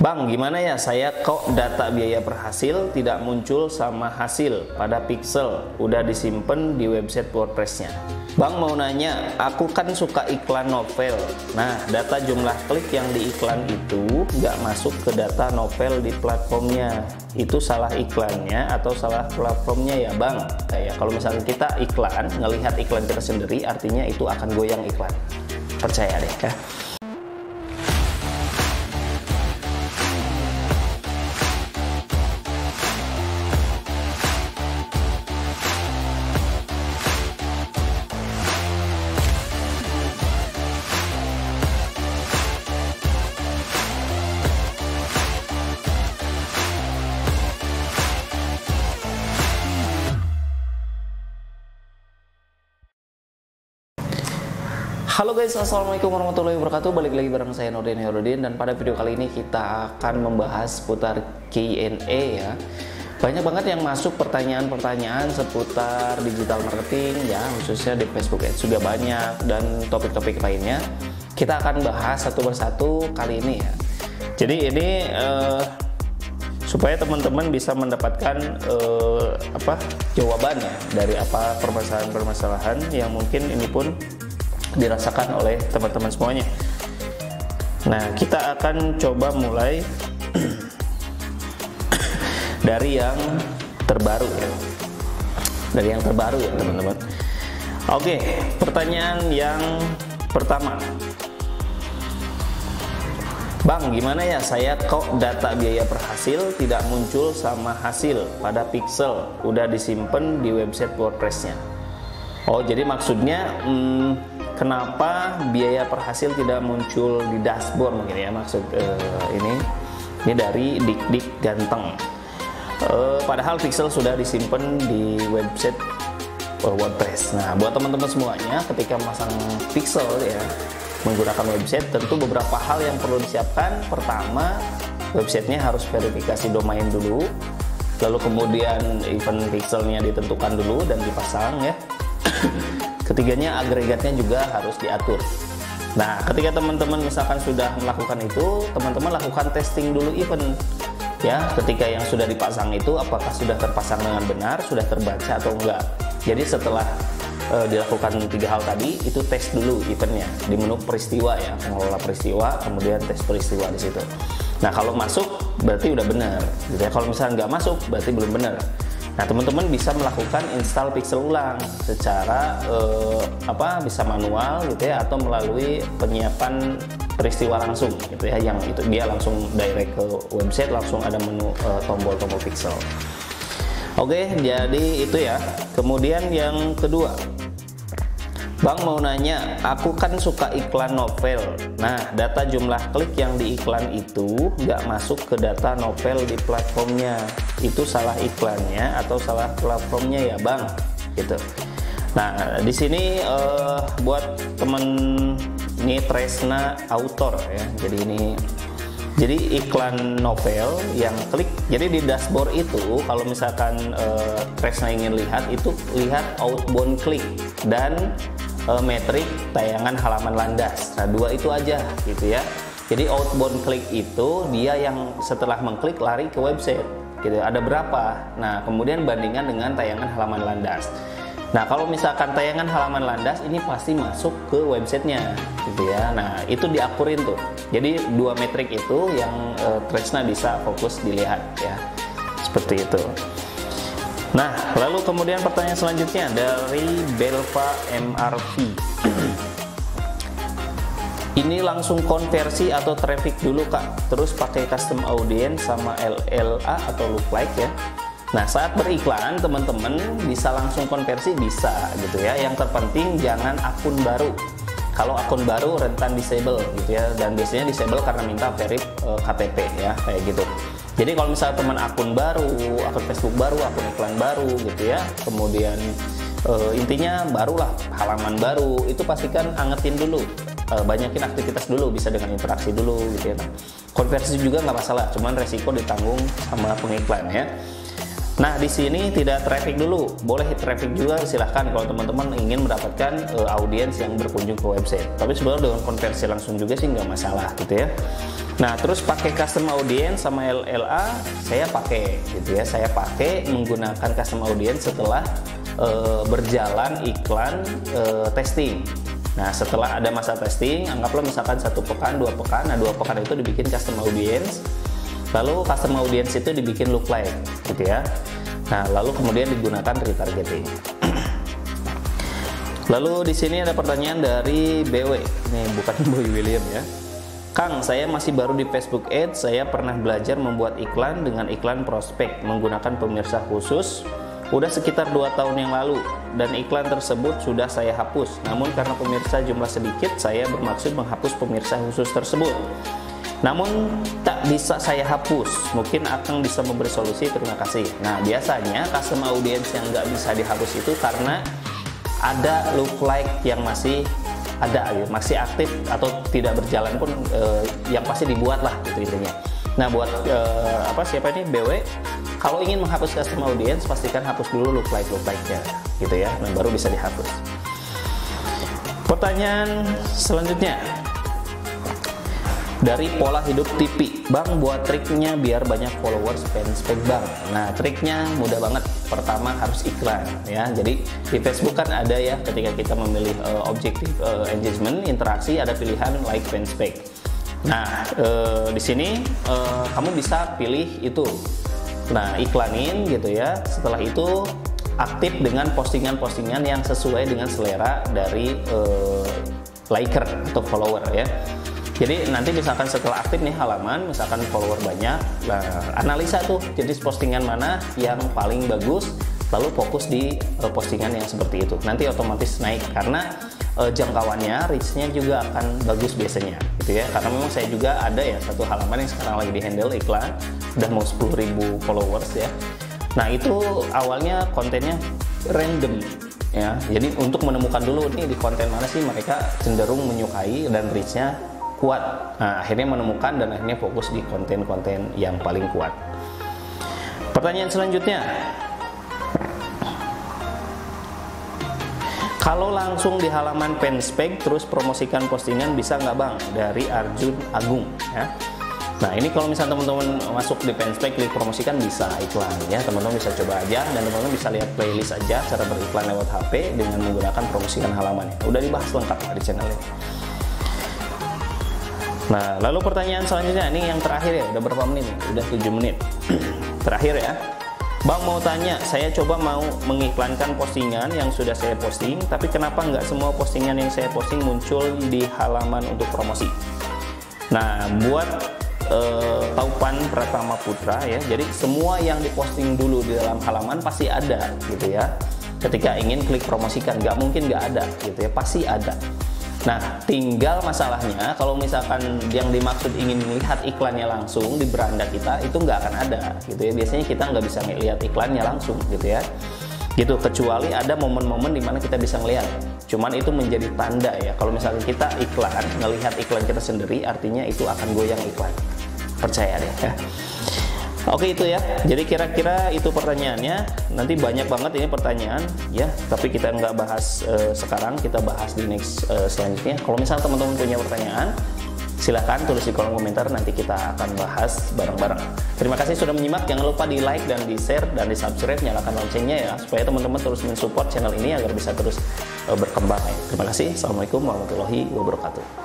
Bang, gimana ya saya kok data biaya per hasil tidak muncul sama hasil pada pixel udah disimpan di website WordPress-nya. Bang mau nanya, aku kan suka iklan novel. Nah, data jumlah klik yang di iklan itu nggak masuk ke data novel di platformnya. Itu salah iklannya atau salah platformnya ya Bang? Kayak kalau misalnya kita iklan, ngelihat iklan kita sendiri, artinya itu akan goyang iklan. Percaya deh ya. Halo guys, assalamualaikum warahmatullahi wabarakatuh. Balik lagi bareng saya Nurdin Herudin, dan pada video kali ini kita akan membahas seputar Q&A ya. Banyak banget yang masuk pertanyaan-pertanyaan seputar digital marketing ya, khususnya di Facebook Ads juga banyak, dan topik-topik lainnya. Kita akan bahas satu persatu kali ini ya. Jadi ini supaya teman-teman bisa mendapatkan jawaban ya dari apa permasalahan-permasalahan yang mungkin ini pun dirasakan oleh teman-teman semuanya. Nah, kita akan coba mulai dari yang terbaru ya. Dari yang terbaru ya, teman-teman. Oke, pertanyaan yang pertama. Bang, gimana ya saya kok data biaya per hasil tidak muncul sama hasil pada pixel udah disimpan di website WordPress-nya? Oh, jadi maksudnya kenapa biaya per hasil tidak muncul di dashboard mungkin ya, maksud ini dari Dik Ganteng. Padahal pixel sudah disimpan di website WordPress. Nah, buat teman-teman semuanya, ketika memasang pixel ya menggunakan website, tentu beberapa hal yang perlu disiapkan. Pertama, websitenya harus verifikasi domain dulu, lalu kemudian event pixelnya ditentukan dulu dan dipasang ya. Ketiganya, agregatnya juga harus diatur. Nah, ketika teman-teman misalkan sudah melakukan itu, teman-teman lakukan testing dulu event ya. Ketika yang sudah dipasang itu apakah sudah terpasang dengan benar, sudah terbaca atau enggak. Jadi setelah dilakukan 3 hal tadi, itu tes dulu eventnya di menu peristiwa ya, mengelola peristiwa, kemudian tes peristiwa di situ. Nah, kalau masuk berarti udah benar gitu ya. Kalau misalnya nggak masuk berarti belum benar. Nah, teman-teman bisa melakukan install pixel ulang secara bisa manual gitu ya, atau melalui penyiapan peristiwa langsung gitu ya, yang itu dia langsung direct ke website, langsung ada menu tombol-tombol pixel. Oke, jadi itu ya. Kemudian yang kedua, Bang mau nanya, aku kan suka iklan novel. Nah, data jumlah klik yang di iklan itu nggak masuk ke data novel di platformnya. Itu salah iklannya atau salah platformnya ya Bang? Gitu. Nah, di sini buat temen ini Tresna Autor ya. Jadi iklan novel yang klik. Jadi di dashboard itu kalau misalkan Tresna ingin lihat, itu lihat outbound klik dan metrik tayangan halaman landas. Nah, 2 itu aja gitu ya. Jadi outbound klik itu dia yang setelah mengklik lari ke website gitu. Ada berapa? Nah, kemudian bandingkan dengan tayangan halaman landas. Nah, kalau misalkan tayangan halaman landas ini pasti masuk ke websitenya gitu ya. Nah, itu diakurin tuh. Jadi 2 metrik itu yang Tresna bisa fokus dilihat ya. Seperti itu. Nah, lalu kemudian pertanyaan selanjutnya dari Belva MRP. Ini langsung konversi atau traffic dulu Kak, terus pakai custom audience sama LLA atau lookalike ya. Nah, saat beriklan teman-teman bisa langsung konversi, bisa gitu ya. Yang terpenting jangan akun baru. Kalau akun baru rentan disable gitu ya, dan biasanya disable karena minta verif KTP ya, kayak gitu. Jadi kalau misalnya teman akun baru, akun Facebook baru, akun iklan baru gitu ya, kemudian intinya barulah, halaman baru, itu pastikan angetin dulu, banyakin aktivitas dulu, bisa dengan interaksi dulu gitu ya. Konversi juga nggak masalah, cuman resiko ditanggung sama pengiklan ya. Nah, di sini tidak traffic dulu, boleh traffic juga silahkan kalau teman-teman ingin mendapatkan audiens yang berkunjung ke website. Tapi sebenarnya dengan konversi langsung juga sih nggak masalah gitu ya. Nah, terus pakai custom audience sama LLA saya pakai gitu ya. Saya pakai menggunakan custom audience setelah berjalan iklan testing. Nah, setelah ada masa testing, anggaplah misalkan 1 pekan, 2 pekan. Nah, 2 pekan itu dibikin custom audience. Lalu custom audience itu dibikin look like gitu ya. Nah, lalu kemudian digunakan retargeting. Lalu di sini ada pertanyaan dari BW. Ini bukan Boy William ya. Kang, saya masih baru di Facebook Ads. Saya pernah belajar membuat iklan dengan iklan prospek menggunakan pemirsa khusus. Udah sekitar 2 tahun yang lalu dan iklan tersebut sudah saya hapus. Namun karena pemirsa jumlah sedikit, saya bermaksud menghapus pemirsa khusus tersebut. Namun tak bisa saya hapus. Mungkin Akang bisa memberi solusi, terima kasih. Nah, biasanya custom audience yang nggak bisa dihapus itu karena ada lookalike yang masih ada, masih aktif atau tidak berjalan pun yang pasti dibuat lah gitu intinya. Nah, buat siapa ini BW, kalau ingin menghapus custom audience pastikan hapus dulu lookalike-nya gitu ya, dan baru bisa dihapus. Pertanyaan selanjutnya dari Pola Hidup TV, Bang, buat triknya biar banyak followers fanspage Bang. Nah, triknya mudah banget. Pertama harus iklan ya. Jadi di Facebook kan ada ya, ketika kita memilih objektif engagement, interaksi, ada pilihan like fanspage. Nah, di sini kamu bisa pilih itu. Nah, iklanin gitu ya. Setelah itu aktif dengan postingan-postingan yang sesuai dengan selera dari liker atau follower ya. Jadi nanti misalkan setelah aktif nih halaman, misalkan follower banyak, nah analisa tuh jenis postingan mana yang paling bagus, lalu fokus di postingan yang seperti itu. Nanti otomatis naik karena jangkauannya, reach-nya juga akan bagus biasanya, gitu ya. Karena memang saya juga ada ya satu halaman yang sekarang lagi di handle iklan, udah mau 10.000 followers ya. Nah itu awalnya kontennya random. Ya, jadi untuk menemukan dulu nih di konten mana sih mereka cenderung menyukai dan reach-nya kuat. Nah, akhirnya menemukan dan akhirnya fokus di konten-konten yang paling kuat. Pertanyaan selanjutnya, kalau langsung di halaman fanspage terus promosikan postingan bisa nggak Bang? Dari Arjun Agung ya. Nah, ini kalau misalnya teman-teman masuk di fanspage klik promosikan bisa iklan ya. Teman-teman bisa coba aja dan teman-teman bisa lihat playlist aja cara beriklan lewat HP dengan menggunakan promosikan halamannya. Udah dibahas lengkap di channel ini. Nah, lalu pertanyaan selanjutnya, ini yang terakhir ya, udah berapa menit nih? Udah 7 menit. Terakhir ya. Bang mau tanya, saya coba mau mengiklankan postingan yang sudah saya posting, tapi kenapa nggak semua postingan yang saya posting muncul di halaman untuk promosi? Nah, buat Taupan Pratama Putra ya, jadi semua yang diposting dulu di dalam halaman pasti ada gitu ya. Ketika ingin klik promosikan, nggak mungkin nggak ada gitu ya, pasti ada. Nah, tinggal masalahnya kalau misalkan yang dimaksud ingin melihat iklannya langsung di beranda kita, itu nggak akan ada gitu ya. Biasanya kita nggak bisa melihat iklannya langsung gitu ya. Gitu, kecuali ada momen-momen dimana kita bisa melihat. Cuman itu menjadi tanda ya. Kalau misalkan kita iklan, ngelihat iklan kita sendiri, artinya itu akan goyang iklan. Percaya deh ya. Oke itu ya, jadi kira-kira itu pertanyaannya. Nanti banyak banget ini pertanyaan ya, tapi kita nggak bahas sekarang, kita bahas di next selanjutnya. Kalau misalnya teman-teman punya pertanyaan, silahkan tulis di kolom komentar, nanti kita akan bahas bareng-bareng. Terima kasih sudah menyimak, jangan lupa di like dan di share dan di subscribe, nyalakan loncengnya ya, supaya teman-teman terus mensupport channel ini agar bisa terus berkembang ya. Terima kasih, assalamualaikum warahmatullahi wabarakatuh.